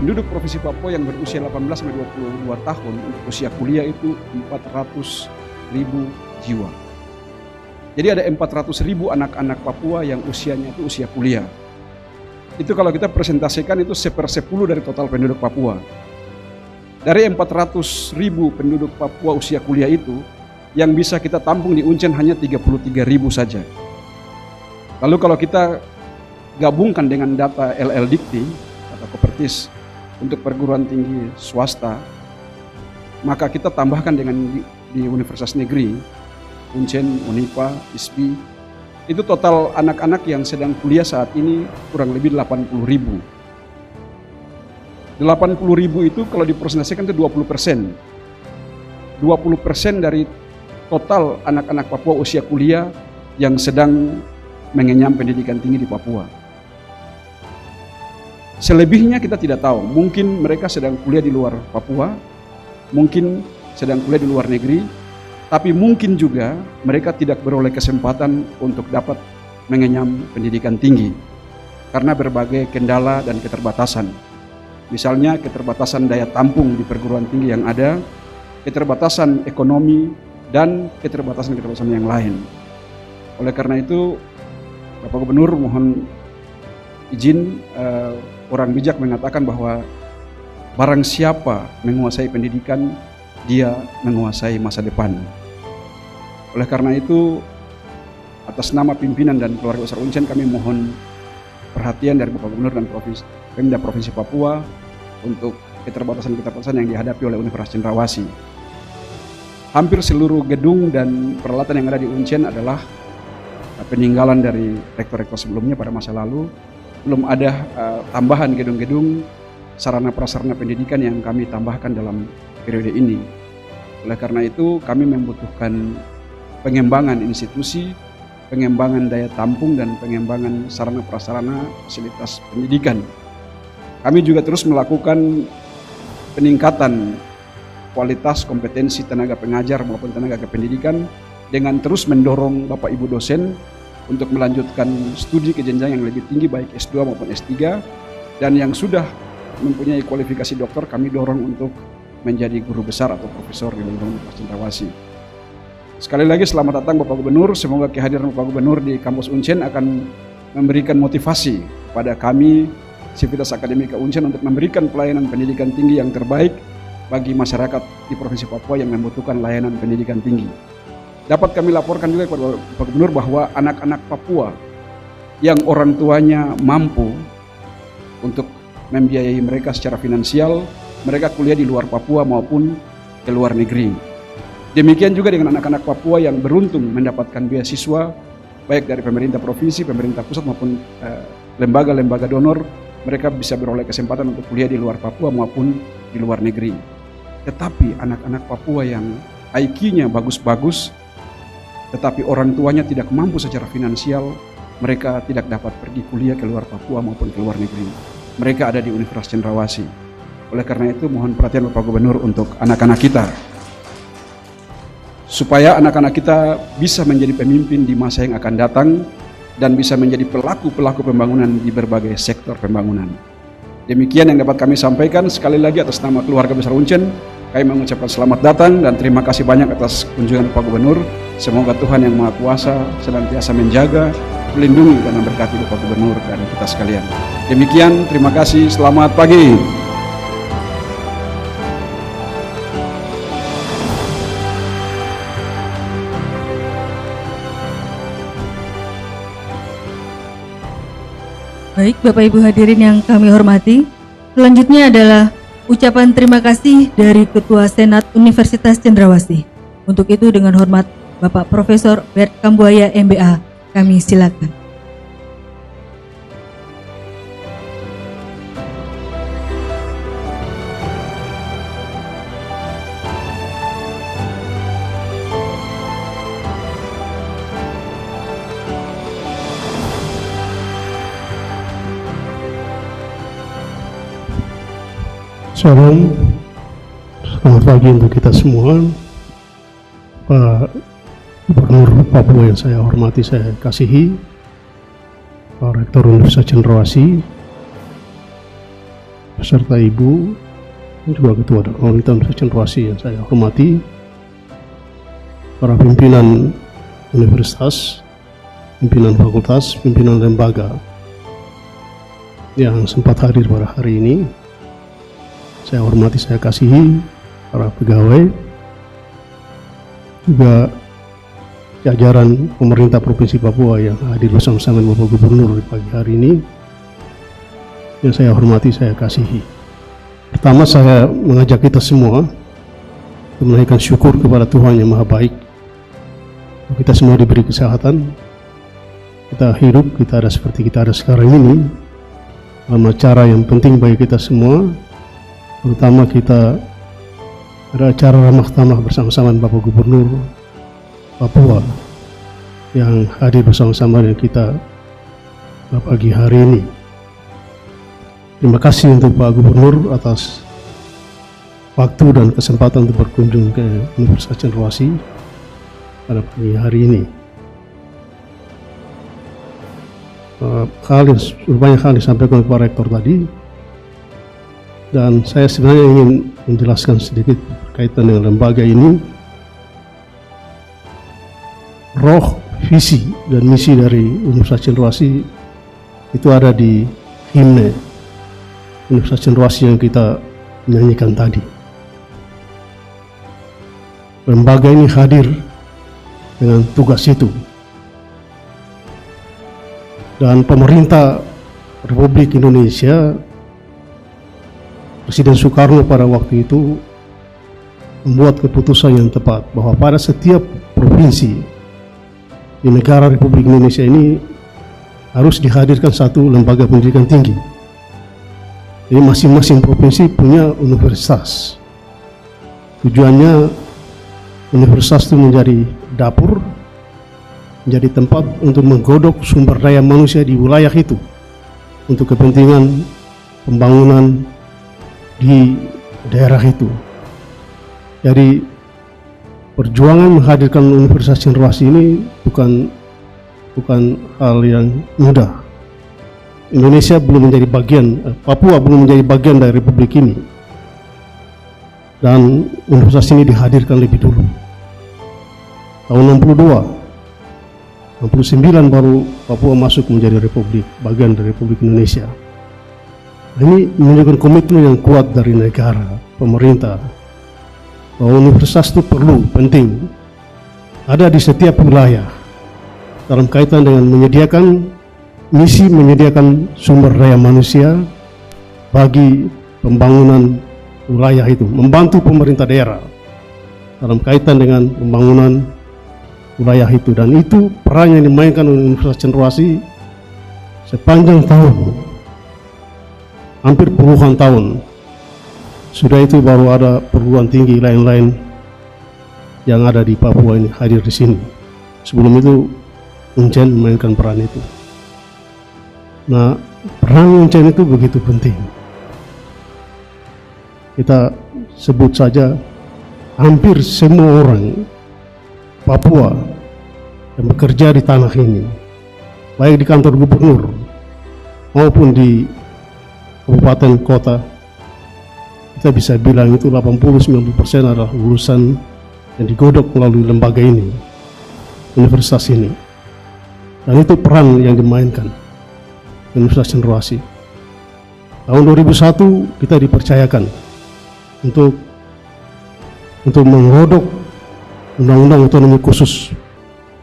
penduduk Provinsi Papua yang berusia 18-22 tahun untuk usia kuliah itu 400.000 jiwa. Jadi ada 400.000 anak-anak Papua yang usianya itu usia kuliah. Itu kalau kita presentasikan itu 1/10 dari total penduduk Papua. Dari 400.000 penduduk Papua usia kuliah itu, yang bisa kita tampung di Uncen hanya 33.000 saja. Lalu kalau kita gabungkan dengan data LLDikti atau Kopertis untuk perguruan tinggi swasta, maka kita tambahkan dengan di universitas negeri, Uncen, Unipa, ISPI, itu total anak-anak yang sedang kuliah saat ini kurang lebih 80.000. 80.000 itu kalau dipresentasikan itu 20%. 20% dari total anak-anak Papua usia kuliah yang sedang mengenyam pendidikan tinggi di Papua. Selebihnya kita tidak tahu, mungkin mereka sedang kuliah di luar Papua, mungkin sedang kuliah di luar negeri, tapi mungkin juga mereka tidak beroleh kesempatan untuk dapat mengenyam pendidikan tinggi karena berbagai kendala dan keterbatasan. Misalnya keterbatasan daya tampung di perguruan tinggi yang ada, keterbatasan ekonomi, dan keterbatasan-keterbatasan yang lain. Oleh karena itu, Bapak Gubernur mohon izin, orang bijak mengatakan bahwa barang siapa menguasai pendidikan, dia menguasai masa depan. Oleh karena itu, atas nama pimpinan dan keluarga besar Uncen, kami mohon perhatian dari Bapak Gubernur dan Pemda Provinsi Papua untuk keterbatasan-keterbatasan yang dihadapi oleh Universitas Cendrawasih. Hampir seluruh gedung dan peralatan yang ada di Uncen adalah peninggalan dari rektor-rektor sebelumnya pada masa lalu. Belum ada tambahan gedung-gedung sarana prasarana pendidikan yang kami tambahkan dalam periode ini. Oleh karena itu kami membutuhkan pengembangan institusi, pengembangan daya tampung, dan pengembangan sarana prasarana fasilitas pendidikan. Kami juga terus melakukan peningkatan kualitas kompetensi tenaga pengajar maupun tenaga kependidikan dengan terus mendorong Bapak Ibu dosen untuk melanjutkan studi ke jenjang yang lebih tinggi baik S2 maupun S3, dan yang sudah mempunyai kualifikasi doktor kami dorong untuk menjadi guru besar atau profesor di lingkungan Universitas Cendrawasih. Sekali lagi selamat datang Bapak Gubernur, semoga kehadiran Bapak Gubernur di kampus Uncen akan memberikan motivasi kepada kami Sivitas Akademika Uncen untuk memberikan pelayanan pendidikan tinggi yang terbaik bagi masyarakat di Provinsi Papua yang membutuhkan layanan pendidikan tinggi. Dapat kami laporkan juga kepada Bapak Gubernur bahwa anak-anak Papua yang orang tuanya mampu untuk membiayai mereka secara finansial, mereka kuliah di luar Papua maupun ke luar negeri. Demikian juga dengan anak-anak Papua yang beruntung mendapatkan beasiswa baik dari pemerintah provinsi, pemerintah pusat maupun lembaga-lembaga donor, mereka bisa beroleh kesempatan untuk kuliah di luar Papua maupun di luar negeri. Tetapi anak-anak Papua yang IQ-nya bagus-bagus, tetapi orang tuanya tidak mampu secara finansial, mereka tidak dapat pergi kuliah ke luar Papua maupun ke luar negeri. Mereka ada di Universitas Cendrawasih. Oleh karena itu mohon perhatian Bapak Gubernur untuk anak-anak kita, supaya anak-anak kita bisa menjadi pemimpin di masa yang akan datang dan bisa menjadi pelaku-pelaku pembangunan di berbagai sektor pembangunan. Demikian yang dapat kami sampaikan. Sekali lagi atas nama keluarga besar Uncen, kami mengucapkan selamat datang dan terima kasih banyak atas kunjungan Pak Gubernur. Semoga Tuhan Yang Maha Kuasa senantiasa menjaga, melindungi, dan memberkati Bapak Gubernur dan kita sekalian. Demikian, terima kasih, selamat pagi. Baik, Bapak Ibu hadirin yang kami hormati, selanjutnya adalah ucapan terima kasih dari Ketua Senat Universitas Cendrawasih. Untuk itu dengan hormat Bapak Profesor Bert Kambuaya MBA, kami silakan. Salam, selamat pagi untuk kita semua. Pak Gubernur Papua yang saya hormati, saya kasihi, Pak Rektor Universitas Cendrawasih, beserta Ibu, juga Ketua dan Komite Universitas yang saya hormati, para pimpinan universitas, pimpinan fakultas, pimpinan lembaga yang sempat hadir pada hari ini. Saya hormati, saya kasihi para pegawai, juga jajaran pemerintah Provinsi Papua yang hadir bersama-sama Bapak Gubernur di pagi hari ini, yang saya hormati, saya kasihi. Pertama, saya mengajak kita semua untuk menaikkan syukur kepada Tuhan yang Maha Baik. Kita semua diberi kesehatan, kita hidup, kita ada seperti kita ada sekarang ini, dalam acara yang penting bagi kita semua. Terutama kita ada acara ramah tamah bersama-sama Bapak Gubernur Papua yang hadir bersama-sama dengan kita pagi hari ini. Terima kasih untuk Pak Gubernur atas waktu dan kesempatan untuk berkunjung ke Universitas Cendrawasih pada pagi hari ini. Banyak hal disampaikan oleh Pak Rektor tadi, dan saya sebenarnya ingin menjelaskan sedikit berkaitan dengan lembaga ini. Roh, visi, dan misi dari Universitas Cendrawasih itu ada di himne Universitas Cendrawasih yang kita nyanyikan tadi. Lembaga ini hadir dengan tugas itu, dan pemerintah Republik Indonesia, Presiden Soekarno pada waktu itu membuat keputusan yang tepat bahwa pada setiap provinsi di negara Republik Indonesia ini harus dihadirkan satu lembaga pendidikan tinggi. Jadi masing-masing provinsi punya universitas. Tujuannya universitas itu menjadi dapur, menjadi tempat untuk menggodok sumber daya manusia di wilayah itu untuk kepentingan pembangunan di daerah itu. Jadi perjuangan menghadirkan Universitas Cendrawasih ini bukan hal yang mudah. Indonesia belum menjadi bagian, Papua belum menjadi bagian dari Republik ini, dan universitas ini dihadirkan lebih dulu. Tahun 62, 69 baru Papua masuk menjadi Republik, bagian dari Republik Indonesia. Ini menunjukkan komitmen yang kuat dari negara, pemerintah, bahwa universitas itu perlu, penting, ada di setiap wilayah dalam kaitan dengan menyediakan misi, menyediakan sumber daya manusia bagi pembangunan wilayah itu, membantu pemerintah daerah dalam kaitan dengan pembangunan wilayah itu. Dan itu peran yang dimainkan oleh Universitas Cendrawasih sepanjang tahun, hampir puluhan tahun. Sudah itu baru ada perguruan tinggi lain-lain yang ada di Papua ini hadir di sini. Sebelum itu Uncen memainkan peran itu. Nah, peran Uncen itu begitu penting. Kita sebut saja hampir semua orang Papua yang bekerja di tanah ini, baik di kantor gubernur maupun di kabupaten kota, kita bisa bilang itu 80-90% adalah lulusan yang digodok melalui lembaga ini, universitas ini. Dan itu peran yang dimainkan Universitas Cendrawasih. Tahun 2001 kita dipercayakan untuk menggodok undang-undang otonomi khusus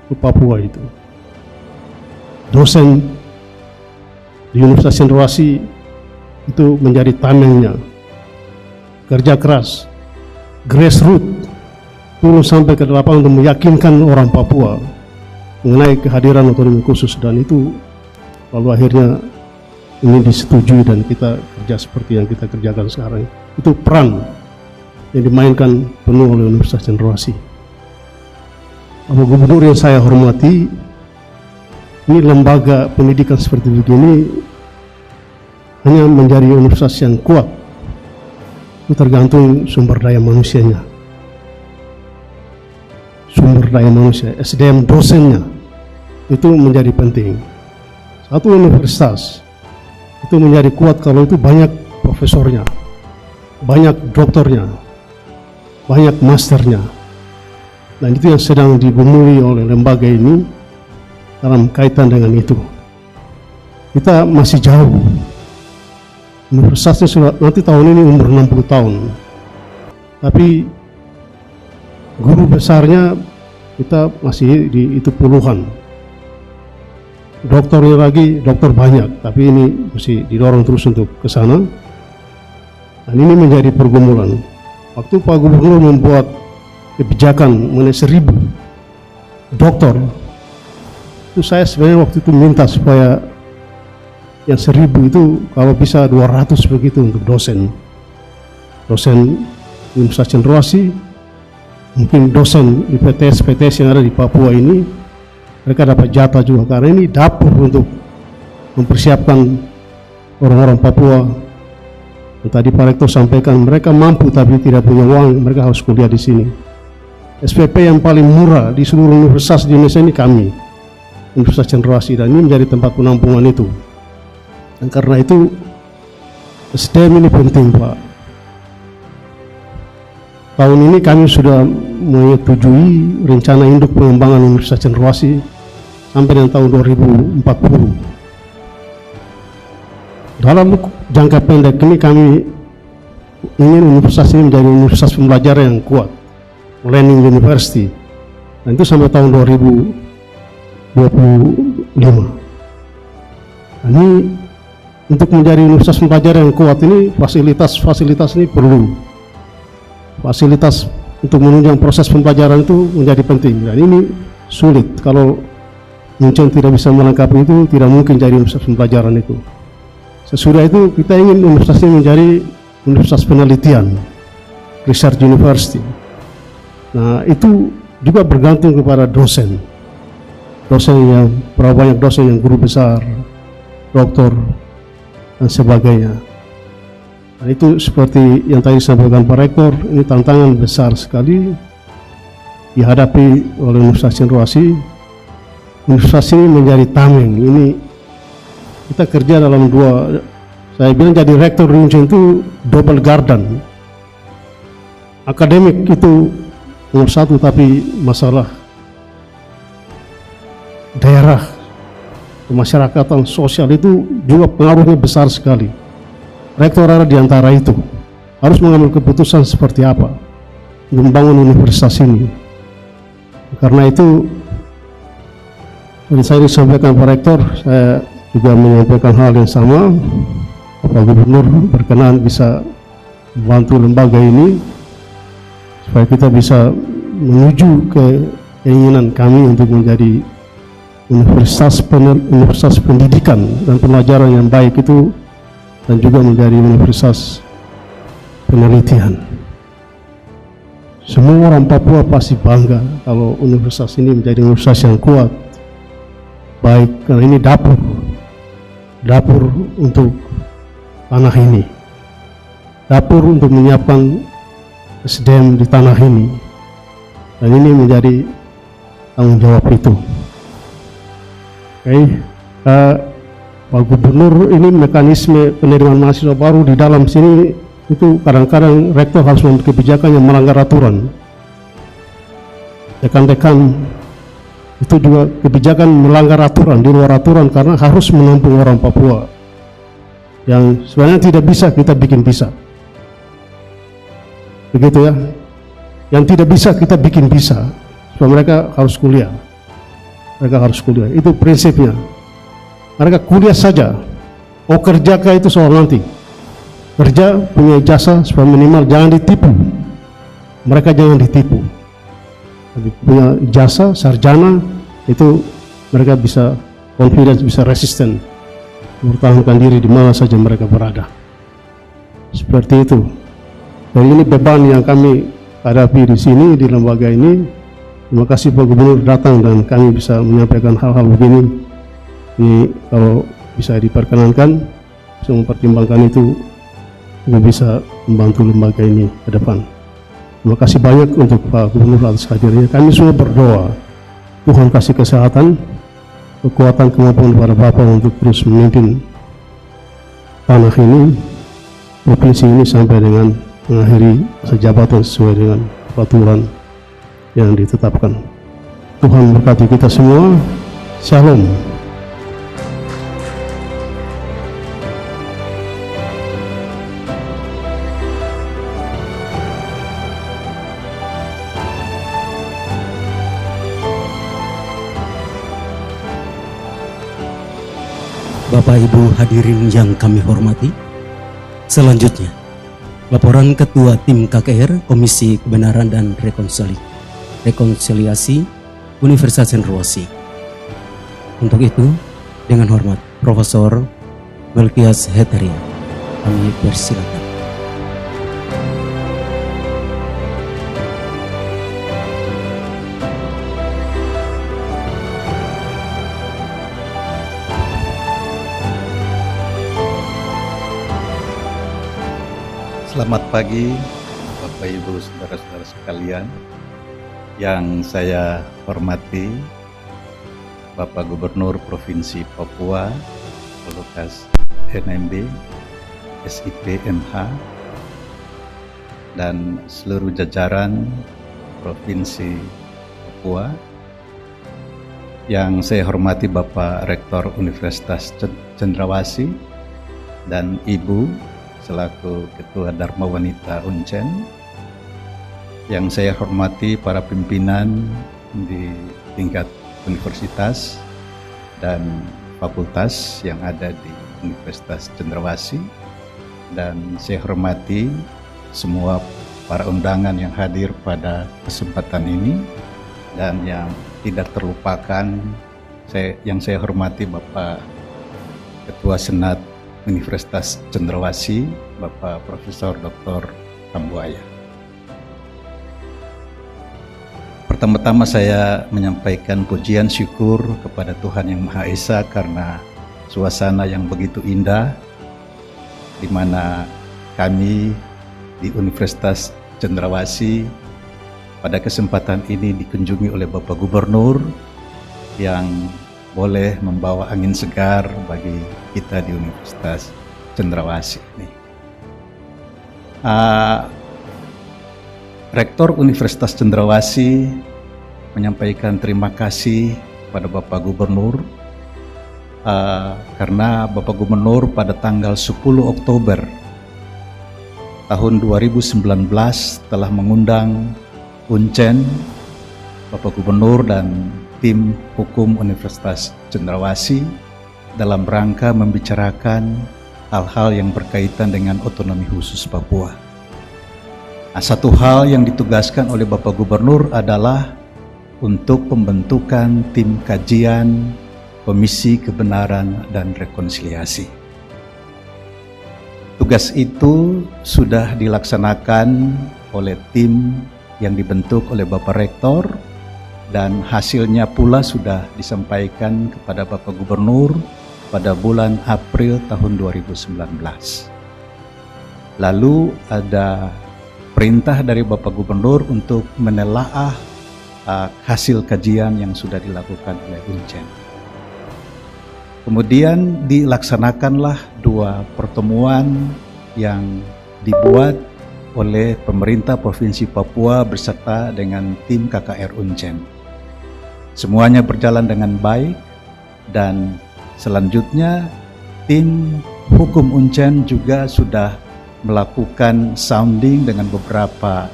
ke Papua itu. Dosen di Universitas Cendrawasih itu menjadi tamengnya, kerja keras, grassroots, turun sampai ke lapangan untuk meyakinkan orang Papua mengenai kehadiran otonomi khusus, dan itu lalu akhirnya ini disetujui dan kita kerja seperti yang kita kerjakan sekarang. Itu peran yang dimainkan penuh oleh Universitas Cendrawasih. Bapak Gubernur yang saya hormati, ini lembaga pendidikan seperti begini hanya menjadi universitas yang kuat itu tergantung sumber daya manusianya. Sumber daya manusia, SDM dosennya itu menjadi penting. Satu universitas itu menjadi kuat kalau itu banyak profesornya, banyak doktornya, banyak masternya. Dan itu yang sedang digumuli oleh lembaga ini dalam kaitan dengan itu. Kita masih jauh. Universitasnya sudah nanti tahun ini umur 60 tahun. Tapi guru besarnya kita masih di itu puluhan. Dokternya lagi, dokter banyak, tapi ini mesti didorong terus untuk ke sana. Dan ini menjadi pergumulan. Waktu Pak Gubernur membuat kebijakan mengenai 1000 dokter, itu saya sebenarnya waktu itu minta supaya yang 1000 itu kalau bisa 200 begitu untuk dosen Universitas Cendrawasih, mungkin dosen di PTS yang ada di Papua ini, mereka dapat jatah juga, karena ini dapur untuk mempersiapkan orang-orang Papua. Dan tadi Pak Rektor sampaikan mereka mampu tapi tidak punya uang, mereka harus kuliah di sini. SPP yang paling murah di seluruh universitas di Indonesia ini kami, Universitas Cendrawasih, dan ini menjadi tempat penampungan itu. Dan karena itu SDM ini penting, Pak. Tahun ini kami sudah menyetujui rencana induk pengembangan Universitas Cendrawasih sampai dengan tahun 2040. Dalam jangka pendek ini kami ingin universitas ini menjadi universitas pembelajaran yang kuat, Learning University, dan itu sampai tahun 2025. Ini untuk menjadi universitas pembelajaran yang kuat ini fasilitas ini perlu. Fasilitas untuk menunjang proses pembelajaran itu menjadi penting, dan ini sulit. Kalau Muncen tidak bisa melengkapi itu, tidak mungkin jadi universitas pembelajaran itu. Sesudah itu kita ingin universitas ini menjadi universitas penelitian, research university. Nah, itu juga bergantung kepada dosen yang berapa banyak dosen yang guru besar, doktor, dan sebagainya. Nah, itu seperti yang tadi disampaikan Pak Rektor, ini tantangan besar sekali dihadapi oleh Universitas Cendrawasih. Universitas ini menjadi tameng. Ini kita kerja dalam dua, saya bilang jadi rektor di Unsur itu double garden. Akademik itu nomor satu, tapi masalah daerah, kemasyarakatan, sosial itu juga pengaruhnya besar sekali. Rektor ada di antara itu, harus mengambil keputusan seperti apa untuk membangun universitas ini. Karena itu, dan saya disampaikan Pak Rektor, saya juga menyampaikan hal yang sama. Pak Gubernur berkenan bisa membantu lembaga ini supaya kita bisa menuju ke keinginan kami untuk menjadi universitas pendidikan dan pelajaran yang baik itu, dan juga menjadi universitas penelitian. Semua orang Papua pasti bangga kalau universitas ini menjadi universitas yang kuat, baik, karena ini dapur untuk tanah ini, dapur untuk menyiapkan SDM di tanah ini, dan ini menjadi tanggung jawab itu. Oke, Pak Gubernur, ini mekanisme penerimaan mahasiswa baru di dalam sini itu kadang-kadang rektor harus membuat kebijakan yang melanggar aturan. Dekan-dekan itu juga kebijakan melanggar aturan, di luar aturan, karena harus menampung orang Papua yang sebenarnya tidak bisa kita bikin bisa. Begitu ya, yang tidak bisa kita bikin bisa, supaya mereka harus kuliah. Mereka harus kuliah, itu prinsipnya. Mereka kuliah saja, mau kerjakah itu soal nanti. Kerja punya ijazah supaya minimal jangan ditipu. Mereka jangan ditipu. Tapi punya ijazah sarjana itu mereka bisa confidence, bisa resisten, mempertahankan diri di mana saja mereka berada. Seperti itu. Dan ini beban yang kami hadapi di sini, di lembaga ini. Terima kasih Pak Gubernur datang dan kami bisa menyampaikan hal-hal begini. Ini kalau bisa diperkenankan, bisa mempertimbangkan itu, bisa membantu lembaga ini ke depan. Terima kasih banyak untuk Pak Gubernur atas hadirnya. Kami semua berdoa Tuhan kasih kesehatan, kekuatan, kemampuan kepada Bapak untuk terus memimpin tanah ini, provinsi ini sampai dengan mengakhiri masa jabatan sesuai dengan peraturan yang ditetapkan. Tuhan berkati kita semua. Shalom. Bapak Ibu hadirin yang kami hormati, selanjutnya laporan Ketua Tim KKR Komisi Kebenaran dan Rekonsiliasi Universitas Cendrawasih. Untuk itu, dengan hormat Profesor Melkias Heteria, kami persilakan. Selamat pagi Bapak Ibu Saudara-saudara sekalian yang saya hormati, Bapak Gubernur Provinsi Papua, Lukas NMB, SIP MH, dan seluruh jajaran Provinsi Papua. Yang saya hormati Bapak Rektor Universitas Cendrawasih dan Ibu selaku Ketua Dharma Wanita Uncen. Yang saya hormati para pimpinan di tingkat universitas dan fakultas yang ada di Universitas Cendrawasih, dan saya hormati semua para undangan yang hadir pada kesempatan ini, dan yang tidak terlupakan yang saya hormati Bapak Ketua Senat Universitas Cendrawasih, Bapak Profesor Dr. Tambuaya. Pertama-tama saya menyampaikan pujian syukur kepada Tuhan Yang Maha Esa karena suasana yang begitu indah di mana kami di Universitas Cendrawasih pada kesempatan ini dikunjungi oleh Bapak Gubernur yang boleh membawa angin segar bagi kita di Universitas Cendrawasih ini. Rektor Universitas Cendrawasih menyampaikan terima kasih pada Bapak Gubernur karena Bapak Gubernur pada tanggal 10 Oktober tahun 2019 telah mengundang Uncen, Bapak Gubernur dan tim hukum Universitas Cendrawasih dalam rangka membicarakan hal-hal yang berkaitan dengan otonomi khusus Papua. Nah, satu hal yang ditugaskan oleh Bapak Gubernur adalah untuk pembentukan tim kajian Komisi Kebenaran dan Rekonsiliasi. Tugas itu sudah dilaksanakan oleh tim yang dibentuk oleh Bapak Rektor, dan hasilnya pula sudah disampaikan kepada Bapak Gubernur pada bulan April tahun 2019. Lalu ada perintah dari Bapak Gubernur untuk menelaah hasil kajian yang sudah dilakukan oleh Uncen. Kemudian dilaksanakanlah 2 pertemuan yang dibuat oleh pemerintah Provinsi Papua beserta dengan tim KKR Uncen. Semuanya berjalan dengan baik, dan selanjutnya tim hukum Uncen juga sudah melakukan sounding dengan beberapa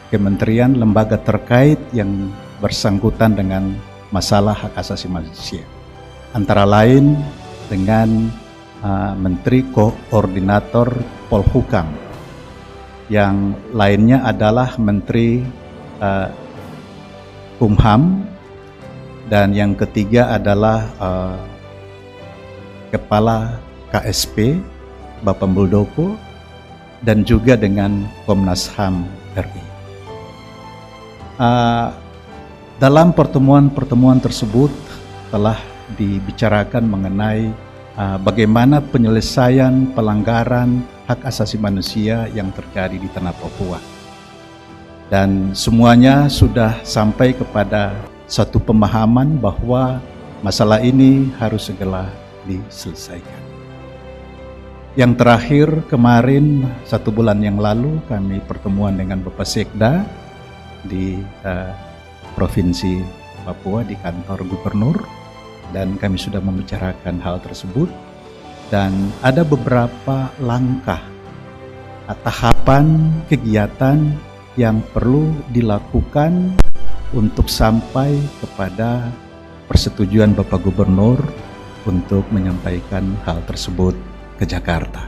kementerian lembaga terkait yang bersangkutan dengan masalah hak asasi manusia. Antara lain dengan Menteri Koordinator Polhukam, yang lainnya adalah Menteri Kumham, dan yang ketiga adalah Kepala KSP Bapak Muldoko, dan juga dengan Komnas HAM RI. Dalam pertemuan-pertemuan tersebut telah dibicarakan mengenai bagaimana penyelesaian pelanggaran hak asasi manusia yang terjadi di tanah Papua. Dan semuanya sudah sampai kepada satu pemahaman bahwa masalah ini harus segera diselesaikan. Yang terakhir kemarin 1 bulan yang lalu kami pertemuan dengan Bapak Sekda di Provinsi Papua di kantor gubernur, dan kami sudah membicarakan hal tersebut, dan ada beberapa langkah tahapan kegiatan yang perlu dilakukan untuk sampai kepada persetujuan Bapak Gubernur untuk menyampaikan hal tersebut ke Jakarta.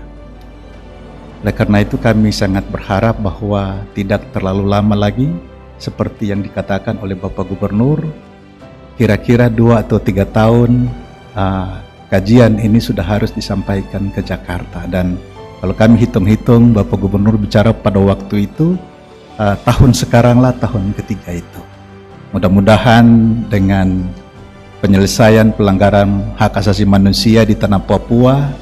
Oleh karena itu kami sangat berharap bahwa tidak terlalu lama lagi, seperti yang dikatakan oleh Bapak Gubernur, kira-kira 2 atau 3 tahun kajian ini sudah harus disampaikan ke Jakarta. Dan kalau kami hitung-hitung, Bapak Gubernur bicara pada waktu itu, tahun sekaranglah tahun ketiga itu. Mudah-mudahan dengan penyelesaian pelanggaran hak asasi manusia di tanah Papua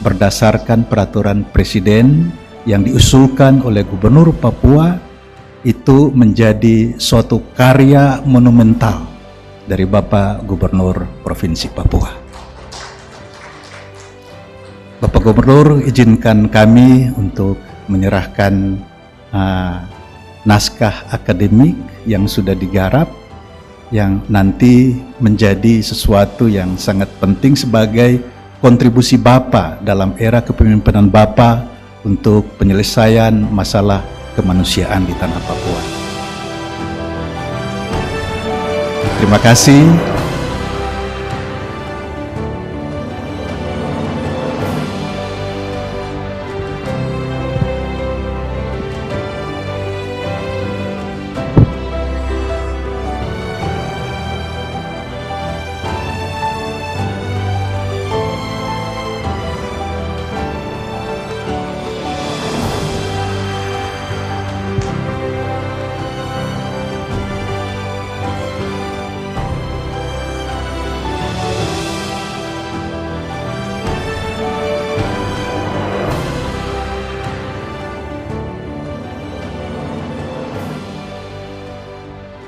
berdasarkan peraturan Presiden yang diusulkan oleh Gubernur Papua, itu menjadi suatu karya monumental dari Bapak Gubernur Provinsi Papua. Bapak Gubernur, izinkan kami untuk menyerahkan naskah akademik yang sudah digarap, yang nanti menjadi sesuatu yang sangat penting sebagai kontribusi Bapak dalam era kepemimpinan Bapak untuk penyelesaian masalah kemanusiaan di tanah Papua. Terima kasih.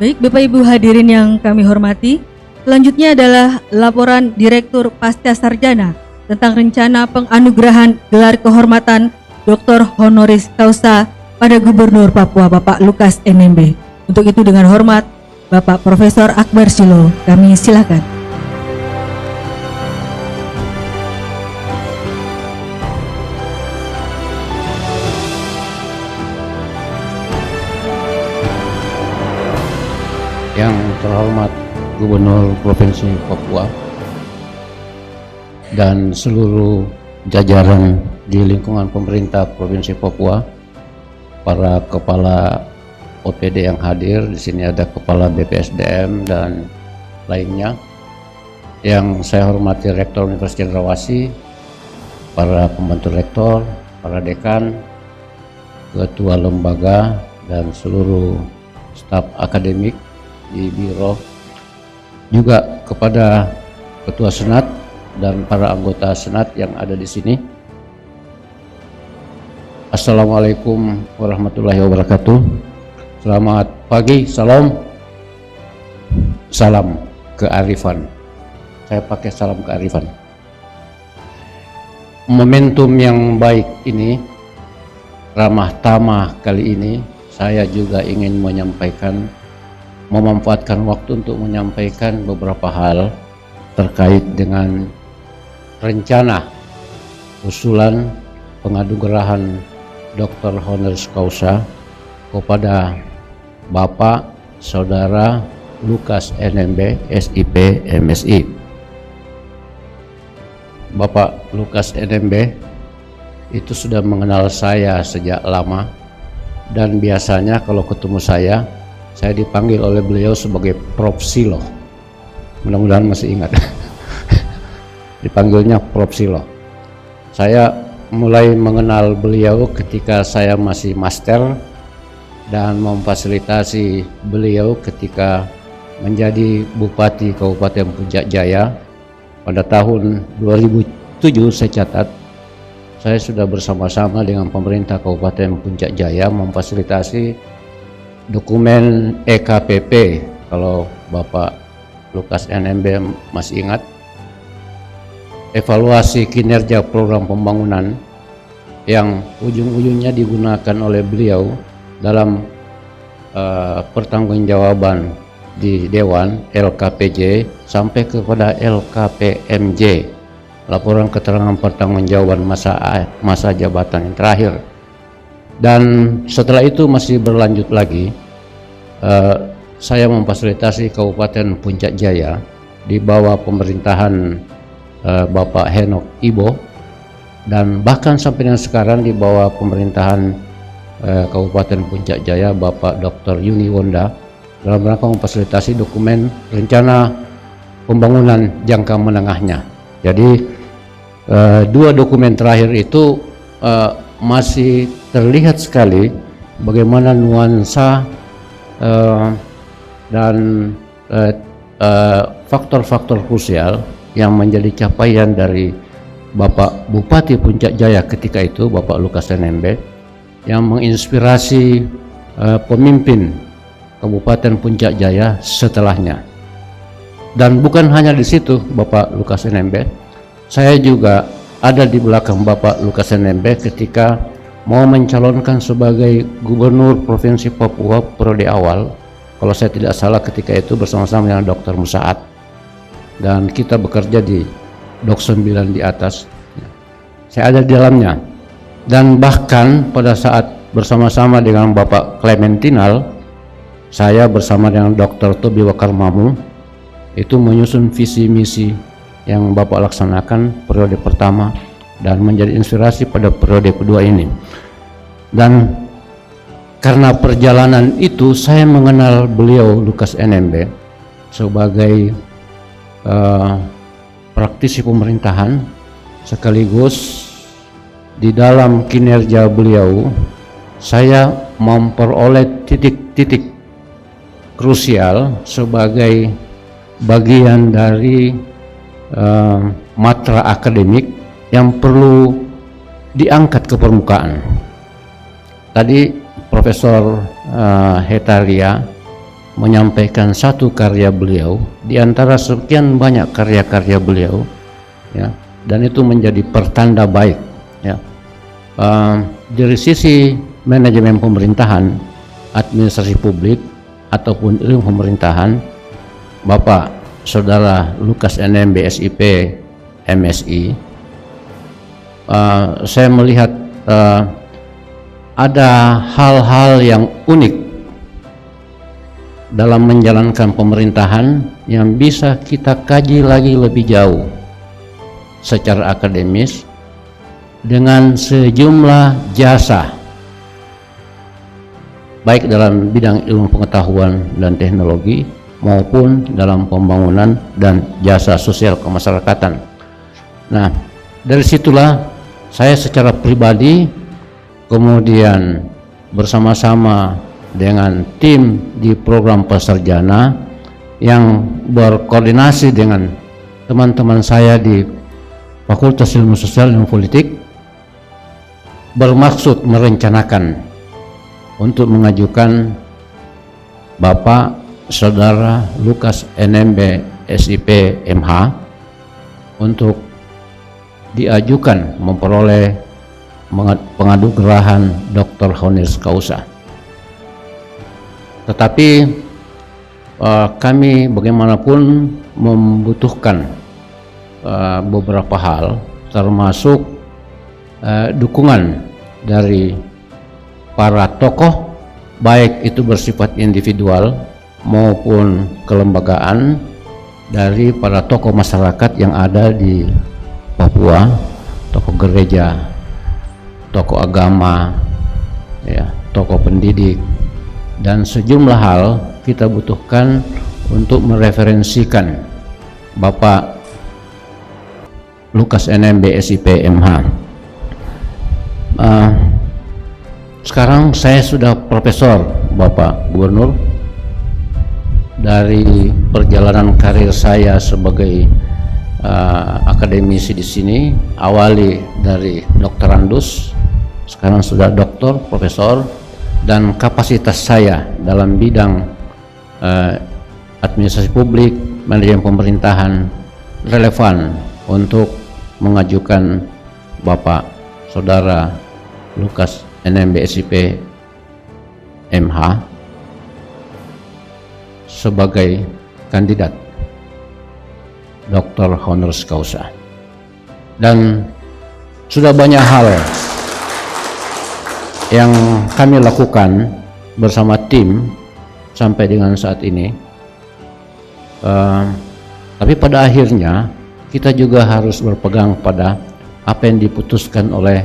Baik, Bapak Ibu hadirin yang kami hormati, selanjutnya adalah laporan Direktur Pasca Sarjana tentang rencana penganugerahan gelar kehormatan Dr. Honoris Causa pada Gubernur Papua Bapak Lukas NMB. Untuk itu dengan hormat Bapak Profesor Akbar Silo, kami silakan. Yang terhormat Gubernur Provinsi Papua dan seluruh jajaran di lingkungan pemerintah Provinsi Papua, para kepala OPD yang hadir di sini, ada kepala BPSDM dan lainnya. Yang saya hormati Rektor Universitas Cendrawasih, para pembantu rektor, para dekan, ketua lembaga dan seluruh staf akademik di biro, juga kepada ketua senat dan para anggota senat yang ada di sini. Assalamualaikum warahmatullahi wabarakatuh. Selamat pagi, salam kearifan. Saya pakai salam kearifan. Momentum yang baik ini, ramah tamah kali ini, saya juga ingin memanfaatkan waktu untuk menyampaikan beberapa hal terkait dengan rencana usulan penganugerahan Dr. Honoris Causa kepada Bapak Saudara Lukas NMB, SIP, MSI. Bapak Lukas NMB itu sudah mengenal saya sejak lama, dan biasanya kalau ketemu saya dipanggil oleh beliau sebagai Prof. Silo. Mudah-mudahan masih ingat. Dipanggilnya Prof. Silo. Saya mulai mengenal beliau ketika saya masih master dan memfasilitasi beliau ketika menjadi Bupati Kabupaten Puncak Jaya pada tahun 2007. Saya catat, saya sudah bersama-sama dengan pemerintah Kabupaten Puncak Jaya memfasilitasi dokumen EKPP, kalau Bapak Lukas NMB masih ingat, evaluasi kinerja program pembangunan yang ujung-ujungnya digunakan oleh beliau dalam pertanggungjawaban di Dewan LKPJ sampai kepada LKPMJ, laporan keterangan pertanggungjawaban masa jabatan yang terakhir. Dan setelah itu masih berlanjut lagi, saya memfasilitasi Kabupaten Puncak Jaya di bawah pemerintahan Bapak Henok Ibo, dan bahkan sampai dengan sekarang di bawah pemerintahan Kabupaten Puncak Jaya Bapak Dr. Yuni Wonda dalam rangka memfasilitasi dokumen rencana pembangunan jangka menengahnya. Jadi dua dokumen terakhir itu masih terlihat sekali bagaimana nuansa dan faktor-faktor krusial yang menjadi capaian dari Bapak Bupati Puncak Jaya ketika itu, Bapak Lukas NMB, yang menginspirasi pemimpin Kabupaten Puncak Jaya setelahnya. Dan bukan hanya di situ Bapak Lukas NMB, saya juga ada di belakang Bapak Lukas NMB ketika mau mencalonkan sebagai Gubernur Provinsi Papua periode awal, kalau saya tidak salah ketika itu bersama-sama dengan Dr. Musaat, dan kita bekerja di Dok 9 di atas. Saya ada di dalamnya, dan bahkan pada saat bersama-sama dengan Bapak Clementinal, saya bersama dengan Dr. Tobi Wakar Mamu itu menyusun visi misi yang Bapak laksanakan periode pertama dan menjadi inspirasi pada periode kedua ini. Dan karena perjalanan itu saya mengenal beliau Lukas NMB sebagai praktisi pemerintahan, sekaligus di dalam kinerja beliau saya memperoleh titik-titik krusial sebagai bagian dari matra akademik yang perlu diangkat ke permukaan. Tadi Profesor Hetaria menyampaikan satu karya beliau di antara sekian banyak karya-karya beliau, ya, dan itu menjadi pertanda baik, ya. Dari sisi manajemen pemerintahan, administrasi publik ataupun ilmu pemerintahan, Bapak Saudara Lukas NMB SIP MSI, saya melihat ada hal-hal yang unik dalam menjalankan pemerintahan yang bisa kita kaji lagi lebih jauh secara akademis dengan sejumlah jasa baik dalam bidang ilmu pengetahuan dan teknologi maupun dalam pembangunan dan jasa sosial kemasyarakatan. Nah, dari situlah saya secara pribadi kemudian bersama-sama dengan tim di program Pasarjana yang berkoordinasi dengan teman-teman saya di Fakultas Ilmu Sosial dan Politik bermaksud merencanakan untuk mengajukan Bapak Saudara Lukas NMB SIP MH untuk diajukan memperoleh penganugerahan Dr. Honoris Causa. Tetapi kami bagaimanapun membutuhkan beberapa hal, termasuk dukungan dari para tokoh, baik itu bersifat individual maupun kelembagaan, dari para tokoh masyarakat yang ada di Papua, tokoh gereja, tokoh agama, ya, tokoh pendidik, dan sejumlah hal kita butuhkan untuk mereferensikan Bapak Lukas NMB SIP MH. Sekarang saya sudah profesor, Bapak Gubernur. Dari perjalanan karir saya sebagai akademisi di sini, awali dari doktorandus, sekarang sudah doktor, profesor, dan kapasitas saya dalam bidang administrasi publik, manajemen pemerintahan relevan untuk mengajukan Bapak Saudara Lukas NMB SIP MH sebagai kandidat Dr. Honoris Causa. Dan sudah banyak hal yang kami lakukan bersama tim sampai dengan saat ini. Tapi pada akhirnya kita juga harus berpegang pada apa yang diputuskan oleh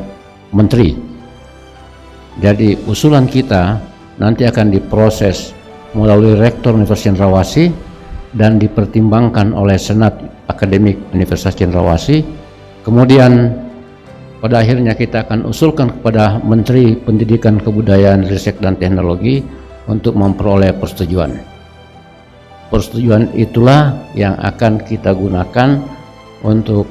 Menteri. Jadi usulan kita nanti akan diproses melalui Rektor Universitas Cendrawasih dan dipertimbangkan oleh Senat Akademik Universitas Cendrawasih. Kemudian pada akhirnya kita akan usulkan kepada Menteri Pendidikan, Kebudayaan, Riset dan Teknologi untuk memperoleh persetujuan. Persetujuan itulah yang akan kita gunakan untuk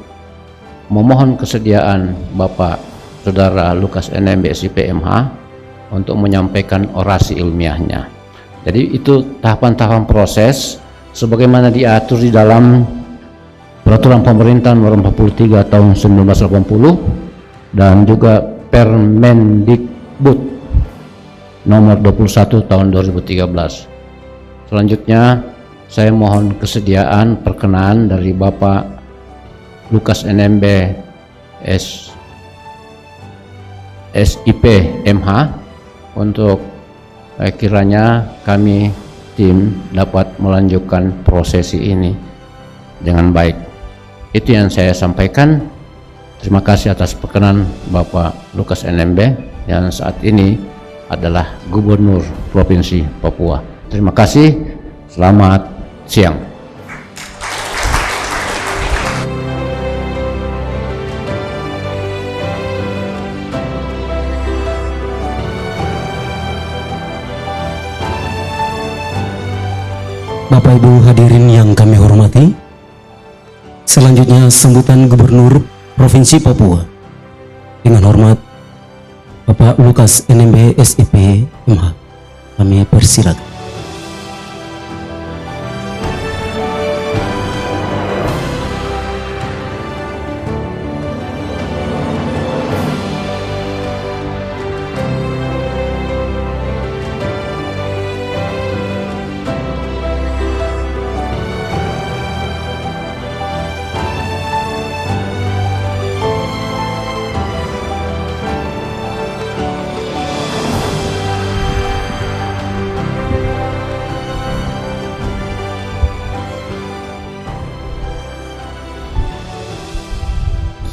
memohon kesediaan Bapak Saudara Lukas NMB SIP MH untuk menyampaikan orasi ilmiahnya. Jadi itu tahapan-tahapan proses sebagaimana diatur di dalam Peraturan Pemerintah Nomor 43 Tahun 1980 dan juga Permendikbud Nomor 21 Tahun 2013. Selanjutnya saya mohon kesediaan perkenan dari Bapak Lukas NMB SIP MH untuk kiranya kami tim dapat melanjutkan prosesi ini dengan baik. Itu yang saya sampaikan. Terima kasih atas perkenan Bapak Lukas NMB yang saat ini adalah Gubernur Provinsi Papua. Terima kasih. Selamat siang. Bapak Ibu hadirin yang kami hormati, selanjutnya sambutan Gubernur Provinsi Papua. Dengan hormat Bapak Lukas NMB SIP MH, kami persilakan.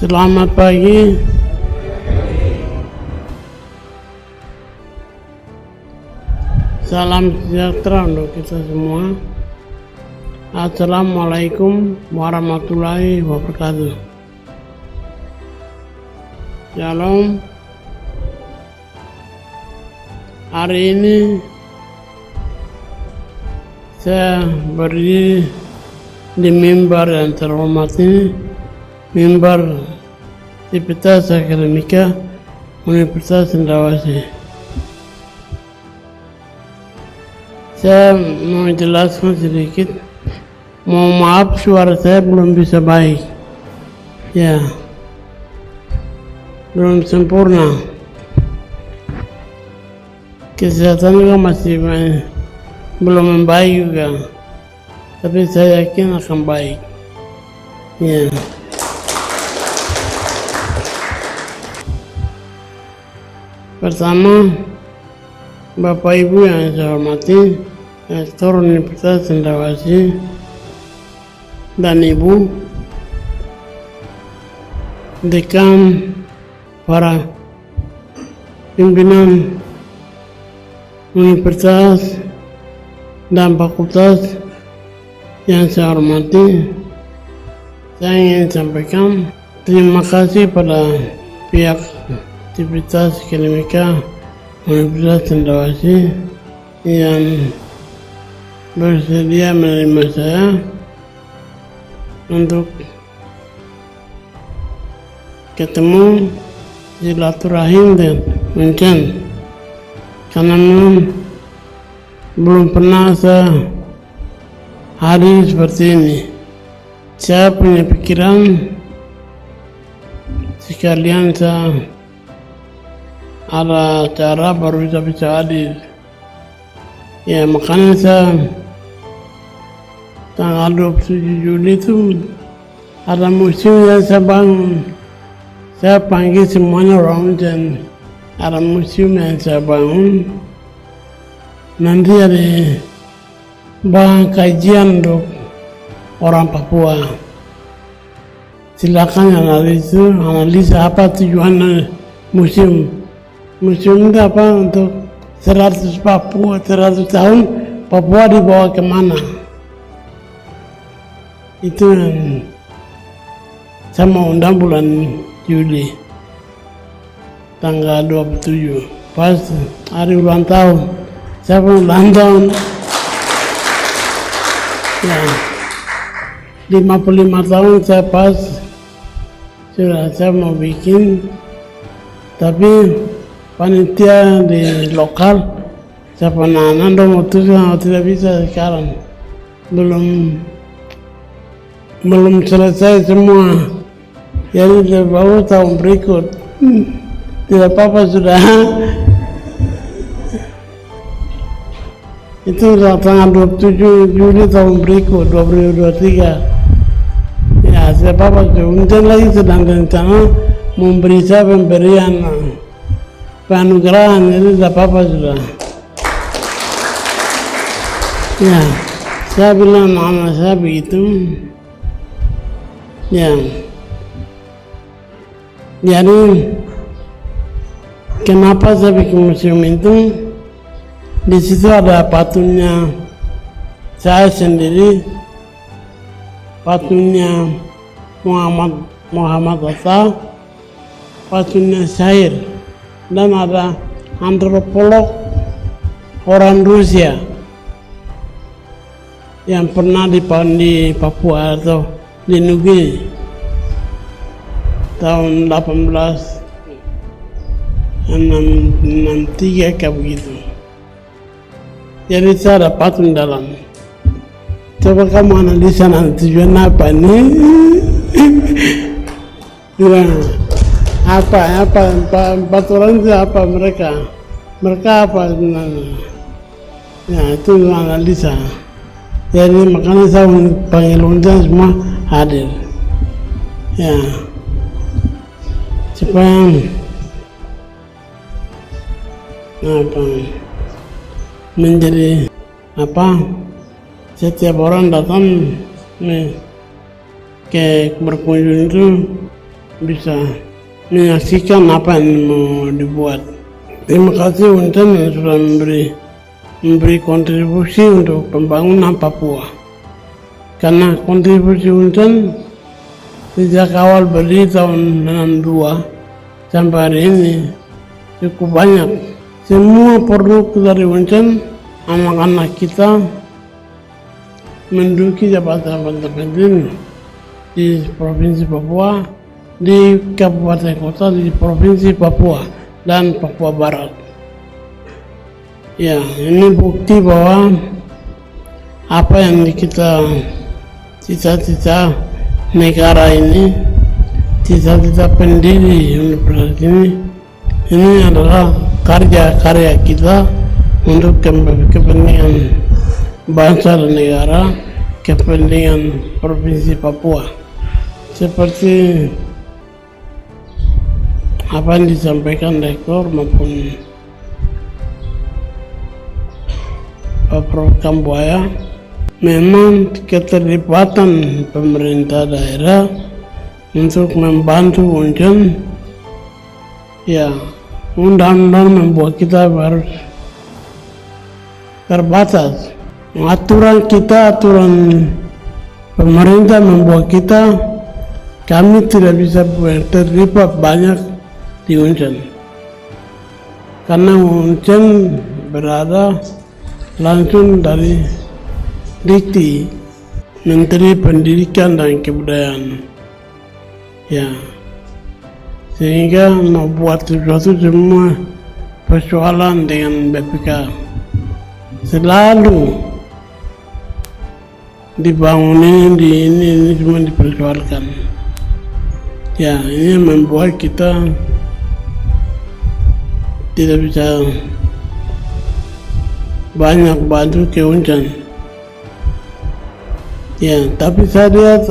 Selamat pagi. Salam sejahtera untuk kita semua. Assalamualaikum warahmatullahi wabarakatuh. Shalom. Hari ini saya berdiri di mimbar yang terhormat ini, mimbar Sivitas Akademika Universitas Cendrawasih. Saya mau jelaskan sedikit. Mohon maaf suara saya belum bisa baik. Ya, belum sempurna. Kesehatan juga masih belum membaik juga. Tapi saya yakin akan baik. Ya. Pertama, Bapak Ibu yang saya hormati, Rektor Universitas Cendrawasih dan Ibu, Dekan, para pimpinan universitas dan fakultas yang saya hormati, saya ingin sampaikan terima kasih pada pihak Sivitas Akademika Universitas Cendrawasih yang bersedia menerima saya untuk ketemu silaturahim dan mencan, karena belum pernah saya hadir seperti ini. Saya punya pikiran sekalian saya ada cara baru bisa hadir. Ya makanya saya tanggal 27 Juli itu ada museum yang saya bangun. Saya panggil semuanya orang dan ada museum yang saya bangun. Nanti ada bahan kajian untuk orang Papua. Silakan analisa apa tujuan museum. Museum itu apa untuk 100 tahun Papua dibawa kemana? Itu yang saya mau undang bulan Juli tanggal 27 pas hari ulang tahun. Saya pun ulang tahun ya 55 tahun saya pas sudah saya mau bikin, tapi panitia di lokal saya pernah memutuskan tidak bisa sekarang, belum selesai semua. Jadi baru tahun berikut tidak apa-apa sudah. Itu tanggal 27 Juli tahun berikut 2023. Ya tidak apa-apa. Mungkin lagi sedang rencana memberi saya pemberian penganugerahan, jadi tidak apa-apa sudah. Ya saya bilang anak saya begitu. Ya. Jadi kenapa saya bikin museum itu? Di situ ada patungnya saya sendiri, patungnya Muhammad Hatta, patungnya Syair, dan ada antropolog orang Rusia yang pernah di Papua atau di Nugini tahun 1863 kayak begitu. Jadi saya ada patung dalam. Coba kamu analisa nanti tujuan apa ini? apa empat orang itu apa mereka apa sebenarnya? Ya itu analisa. Jadi makanya saya panggil undang semua hadir. Ya. Supaya menjadi setiap orang datang ke berkunjung itu bisa menyaksikan apa yang mau dibuat. Terima kasih untuk yang sudah memberi kontribusi untuk pembangunan Papua, karena kontribusi Unten sejak awal berdiri tahun 62 sampai hari ini cukup banyak. Semua produk dari Unten, anak-anak kita menduduki jabatan penting di Provinsi Papua, di kabupaten kota di Provinsi Papua dan Papua Barat. Ya, ini bukti bahwa apa yang kita cita-cita negara ini, cita-cita pendiri universitas ini adalah karya-karya kita untuk kepentingan bangsa dan negara, kepentingan Provinsi Papua. Seperti apa yang disampaikan Rektor maupun Pak Prof. Kambuaya, memang keterlibatan pemerintah daerah untuk membantu Unten, ya undang-undang membuat kita harus terbatas. Aturan pemerintah membuat kami tidak bisa terlibat banyak di Unten, karena Unten berada langsung dari Dikti Menteri Pendidikan dan Kebudayaan, ya, sehingga membuat sesuatu semua persoalan dengan BPK selalu dibangunin ini semua dipersoalkan. Ya, ini membuat kita tidak bisa banyak bantu ke Uncan. Ya, tapi saya lihat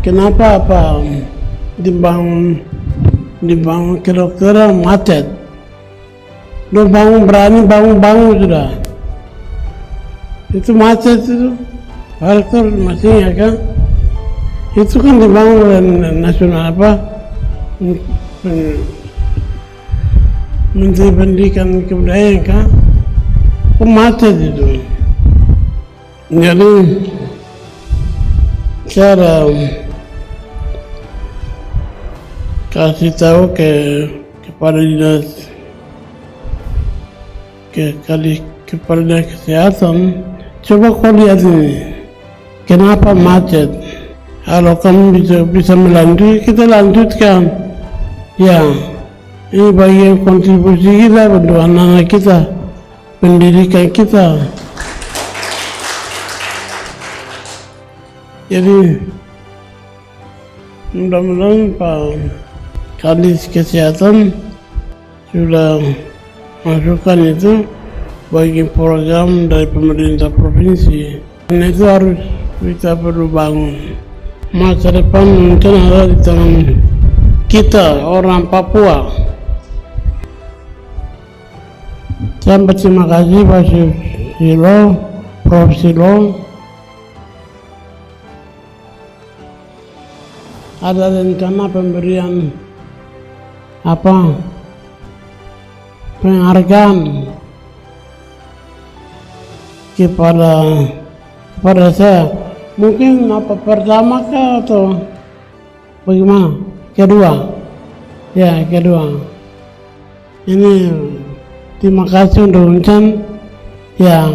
kenapa dibangun kedokteran macet. Lo berani bangun sudah. Itu macet itu, faktor masih ya kan. Itu kan dibangun oleh nasional Menteri Pendidikan Kebudayaan kan, macet itu. Jadi saya kasih tahu kepada dinas kepada dinas kesehatan, coba kau lihat ini, kenapa macet? Kalau kamu bisa melanjut, kita lanjutkan. Ya, ini bagian kontribusi kita untuk anak-anak kita, pendidikan kita. Jadi mudah-mudahan Pak Kadis Kesehatan sudah masukkan itu bagi program dari pemerintah provinsi. Dan itu harus kita perlu bangun. Masa depan mungkin ada di tangan kita, orang Papua. Saya berterima kasih Pak Silo, Prof. Silo. Ada rencana pemberian penghargaan kepada saya. Mungkin pertama kah atau bagaimana? Kedua. Ya, kedua. Ini terima kasih untuk Uncan. Ya.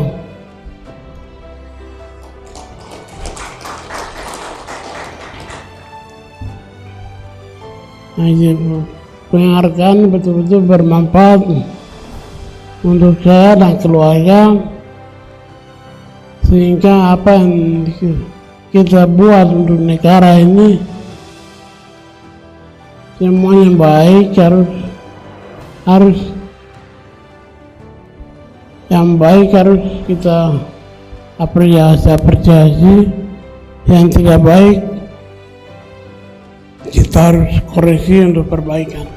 Penghargaan betul-betul bermanfaat untuk saya dan keluarga, sehingga apa yang kita buat untuk negara ini semuanya baik, harus yang baik harus kita apresiasi, yang tidak baik kita harus koreksi untuk perbaikan.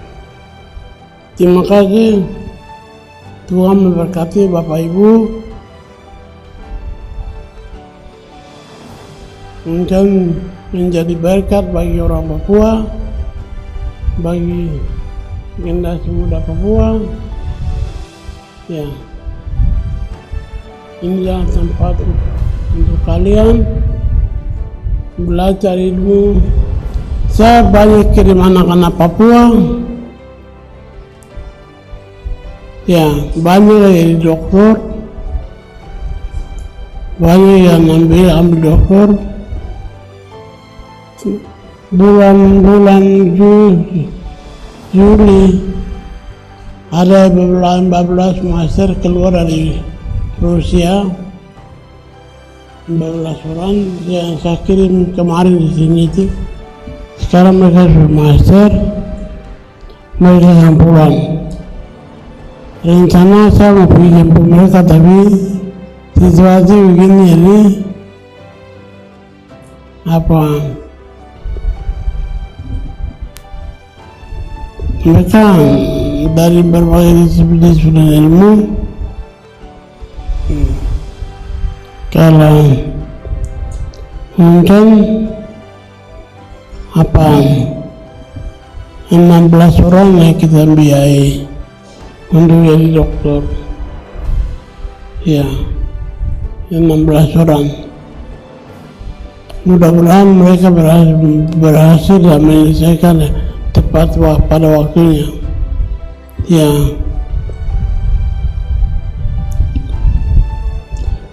Terima kasih. Tuhan memberkati Bapak Ibu. Mungkin menjadi berkat bagi orang Papua, bagi generasi muda Papua. Ya, inilah tempat untuk kalian belajar ilmu. Saya banyak kirim anak-anak Papua, ya banyak yang dokter, banyak yang ambil dokter. Bulan Juli ada 14 master keluar dari Rusia, 14 orang yang saya kirim kemarin di sini itu. Sekarang mereka sudah master, mereka yang pulang. Rencana saya mau pergi jemput mereka, tapi situasi begini ini mereka dari berbagai disiplin ilmu. Kalau mungkin 16 orang yang kita biayai untuk jadi dokter. Ya, 16 orang. Mudah-mudahan mereka berhasil dan menyelesaikan tepat pada waktunya. Ya,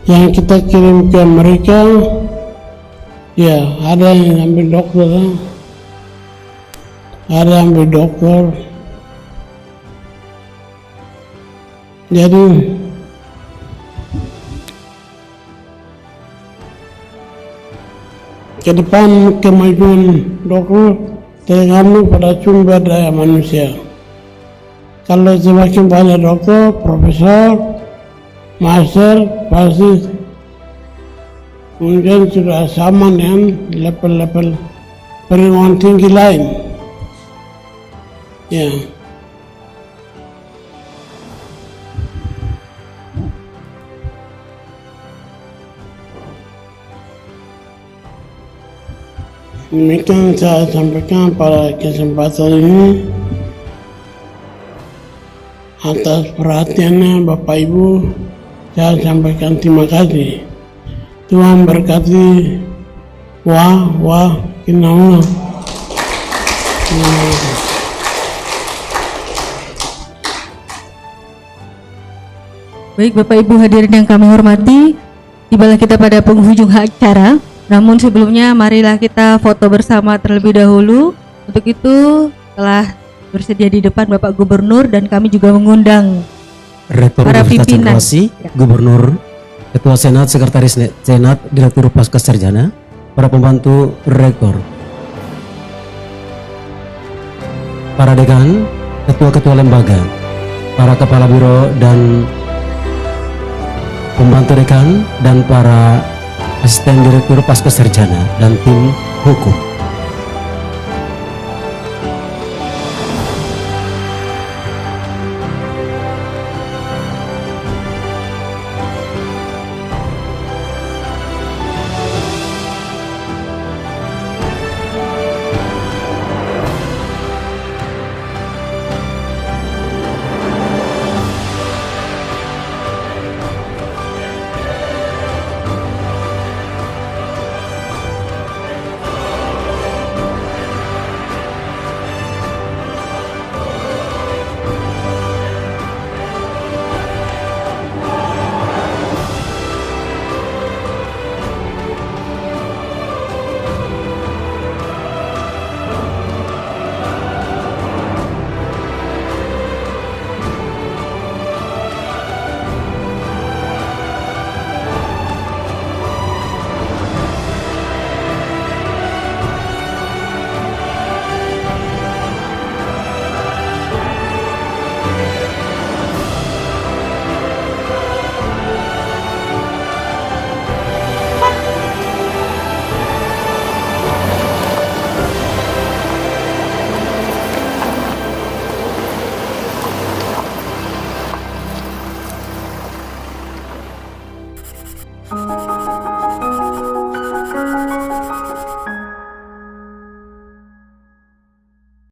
yang kita kirim ke mereka, ya ada yang ambil dokter, ada yang ambil dokter. Jadi ke depan kemajuan dokter tergantung pada sumber daya manusia. kalau semakin banyak dokter, profesor, master, pasti mungkin sudah sama dengan level-level perguruan tinggi lain. Ya. Demikian saya sampaikan pada kesempatan ini. Atas perhatiannya Bapak Ibu, saya sampaikan terima kasih. Tuhan berkati. Wah, kinaula. Baik Bapak Ibu hadirin yang kami hormati, tibalah kita pada penghujung acara. Namun sebelumnya marilah kita foto bersama terlebih dahulu. Untuk itu telah bersedia di depan Bapak Gubernur dan kami juga mengundang Rektor para Universitas pimpinan. Cendrawasih, Ya. Gubernur, Ketua Senat, Sekretaris Senat, Direktur Pasca Sarjana, para pembantu rektor, para dekan, ketua-ketua lembaga, para kepala biro dan pembantu dekan, dan para asisten direktur pasca sarjana dan tim hukum.